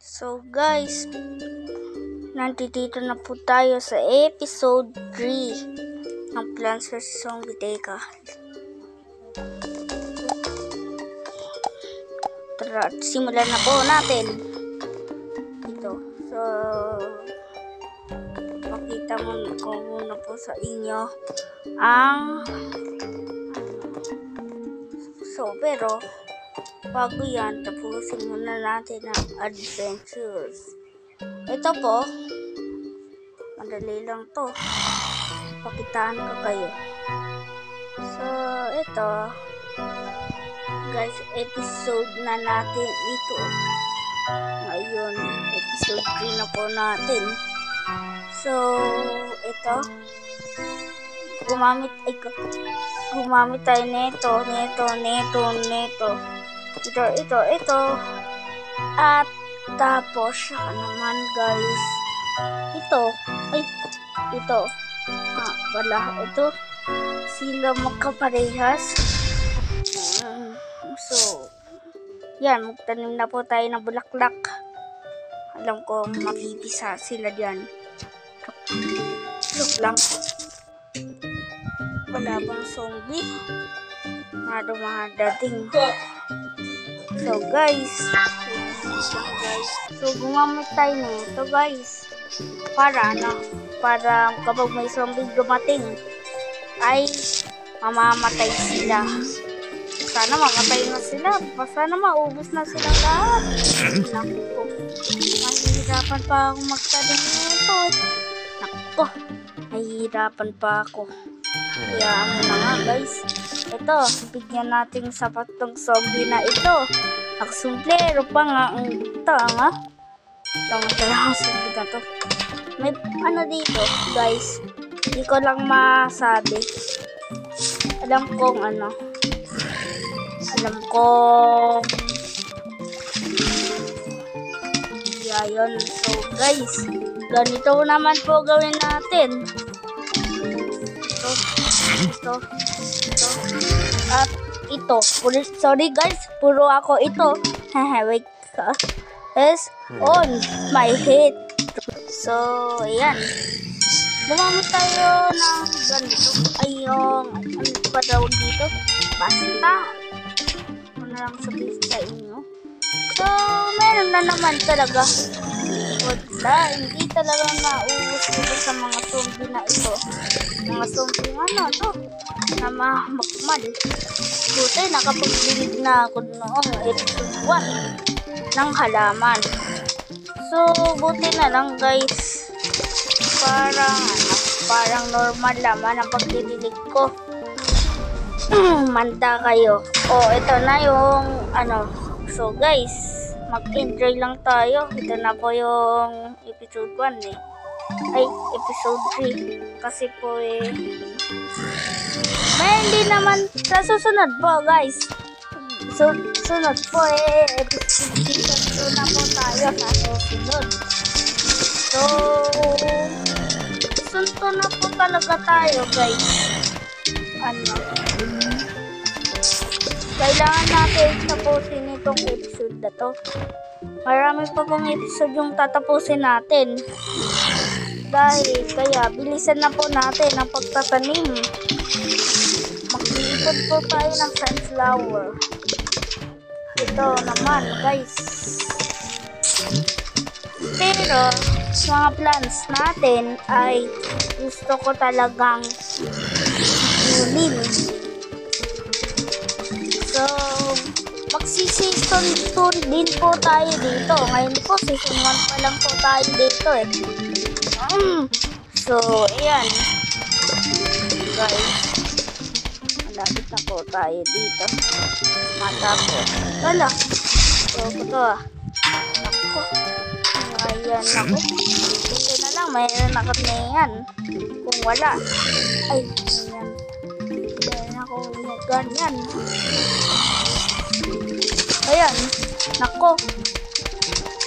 So guys, nandito na po tayo sa episode 3 ng Plants vs Zombie Teka. Tara, simulan na po natin. Ito. So, pakita ko muna po sa inyo ang pero bago yan, tapusin muna natin ang adventures. Ito po, madali lang to. Pakitaan ko kayo. So, ito, guys, episode na natin ito. Ngayon, episode 3 na po natin. So, ito, gumamit tayo nito. Ito. At tapos, naman guys, ito. Ito. Sila magkaparehas. So, yan, magtanim na po tayo ng bulaklak. Alam ko, mapipisa sila dyan. Look lang. Wala bang zombie? Dating. So guys, so gumamit tayo nito guys. Para kapag may zombie dumating, ay mamamatay sila. Sana mamatay na sila. Sana maubos na sila lahat. Naku, mahihirapan pa ako magtanim nito. Naku, mahihirapan pa ako. Kaya ano na nga guys, ito, bigyan natin sapat tong zombie na ito. Naksumplero pa nga ito nga. Tama zombie na to. May ano dito guys, hindi ko lang masabi. Alam kong yun. So guys, ganito naman po gawin natin. Ito. At ito. Sorry guys, puro ako ito. Wait. Is on my head. So, ayan. Gumamit tayo ng ganito. Ay, yung ano pa daw dito? Basta. Ano lang sabihin sa inyo. So, meron na naman talaga. Wala, hindi talaga nauubos dito sa mga zombie na ito. Mga zombie na mamakmal. Buti nakapagbilig na ako noong episode 1 ng halaman. So, buti na lang guys. Parang normal naman ang pagdidilig ko. Manda kayo. Ito na yung So guys, mag-enjoy lang tayo. Ito na po yung episode 1 episode 3. Kasi po may hindi naman sa susunod po guys. Sunod po episode 2 na po tayo sa susunod. So, sunto na po talaga tayo guys. Kailangan natin tapusin itong episode na to. Marami pa pong episode yung tatapusin natin. Kaya bilisan na po natin ang pagtatanim. Mag-iipon po tayo ng sunflower. Ito naman guys. Pero mga plants natin ay gusto ko talagang unin. So, magsi-season 2 din po tayo dito. Ngayon po, season 1 pa lang po tayo dito So, ayan. Guys, malapit na po tayo dito. Matapos. Wala. So, ito Ako. Ayan ako. Ito na lang, mayroon ako na yan. Kung wala. Ay, ayan. Mayroon ako ganyan. Ayan. Nako.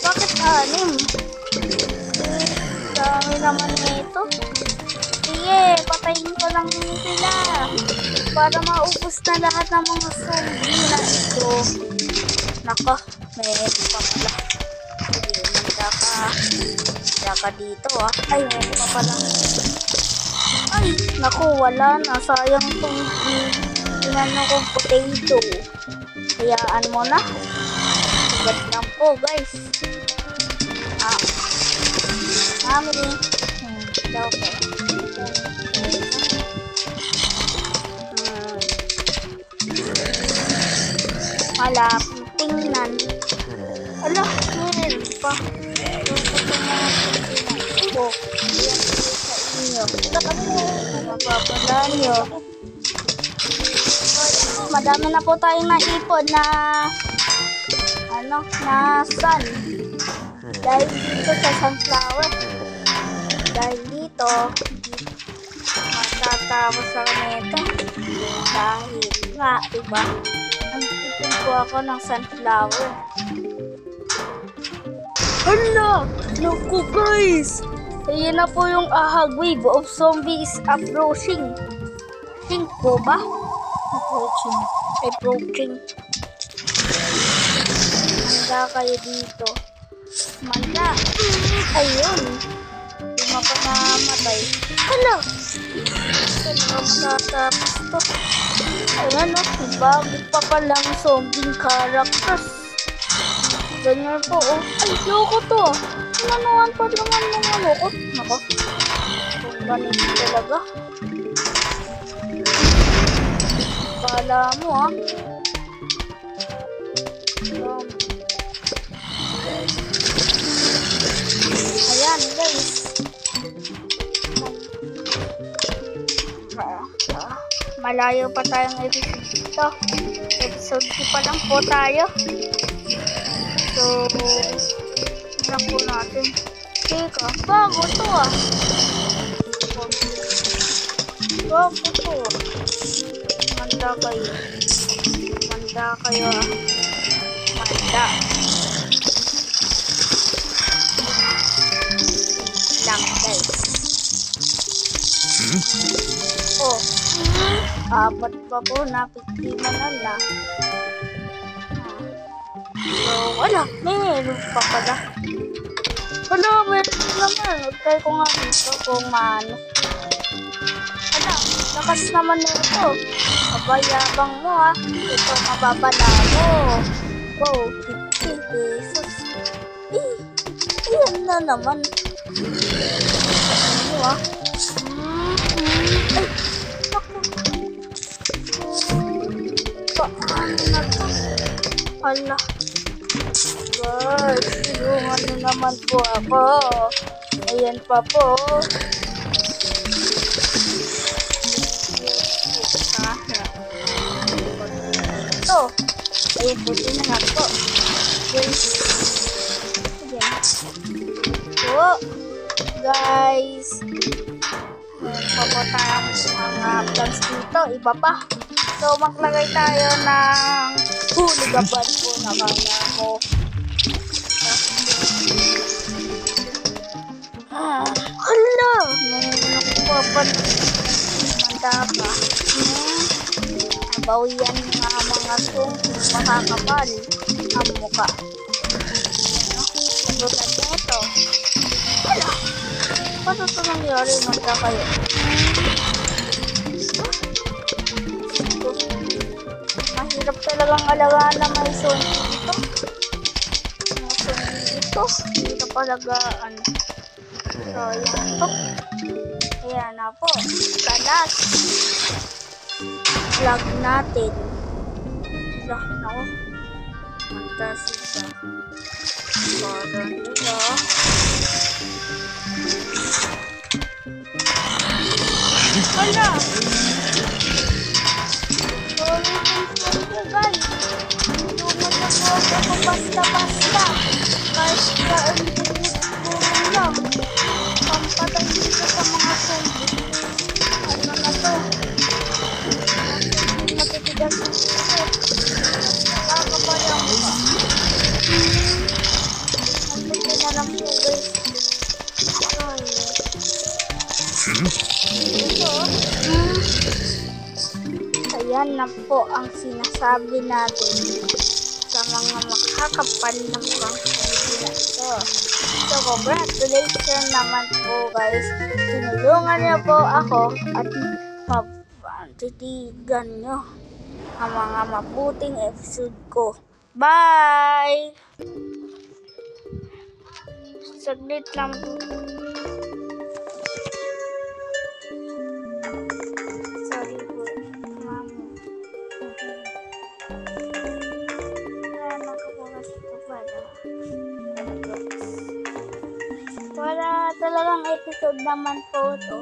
Bakit 6? Dami naman nito. Sige, patayin ko lang sila. Para maubos na lahat ng mga zombie na ito. Nako, may pa pala. Sige ka dito ah. Ay, meron pa pala. Ay, naku, wala na. Sayang itong inano kong potato. Hayaan mo na. Agad lang po, guys. Mami. Daw po. Malapit tingnan. Ala, meron pa. Oh, yan sa inyo. Mapapala nyo. Madami na po tayong naipon na na sun. Dahil dito sa sunflower. Dahil dito, matatapos sa kanito. Dahil nga, diba? Nagtipin po ako ng sunflower. Hala! Naku guys! Ayan na po yung ahag wave of zombies approaching. Think po ba? Approaching. Manda kayo dito. Manda. Ayun. Hindi mo pa namatay. Hala! Saan ka matatapos to? Ayan o. Bago pa palang zombie characters. Ganyan po, oh. Ay, loko to. Nanuhan pa naman ng loko. Nako. Kung ganito talaga. Kala mo, ah. Ayan, guys. Malayo pa tayong episode. Episode 2 pa lang po tayo. So, lang po natin. Teka, bago to ah. Bago to. Manda kayo. Manda kayo ah. Manda. Lang guys. Oh. Apat pa po na. 50 na lang. So, wala. Meron pa pala. Wala, meron naman. Try ko nga dito kung maano. Wala, lakas naman nito. Mabayabang mo ah. Ito, mababala mo. Wow, 50 pesos. Ayan na naman. Ano ah? Ay, naku. Paano na to? Hala. Guys, tulungan nyo naman po ako. Ayan pa po. Ito. Ayan po, tinangat po. Guys. Ayan. So, guys. Ayan pa po tayong mga plants dito. Iba pa. So, maglagay tayo ng huligaban po na kaya mo. Hala! Nakupapan. Manda pa. Bawian nga mga zombie makakapal ang mukha. Nagulad na ito. Hala! Paano ito nangyari? Manda kayo. Mahirap talagang alagaan na may zombie dito. Mga zombie dito. Dito palagaan. So, yan po. Ayan na po. Kalas. Vlog natin. Lah, nako. Fantasy ba? Parang nila. Hala! Sorry guys. Tulungan na po ako kung basta-basta. Kahit kaunti lang. Pampatay dito sa mga zombie. Ano na to? Matitigas yung isip. Nakakabayang pa. Nandito na lang po guys. Ayan na po ang sinasabi natin sa mga makakapal ng pangkakita na ito. So congratulations naman po guys. Tinulungan niyo po ako at titigan niyo ang mga mabuting episode ko. Bye! Saglit lang po. Sorry po, ma'am. Nakabukas ito para talagang episode naman po ito.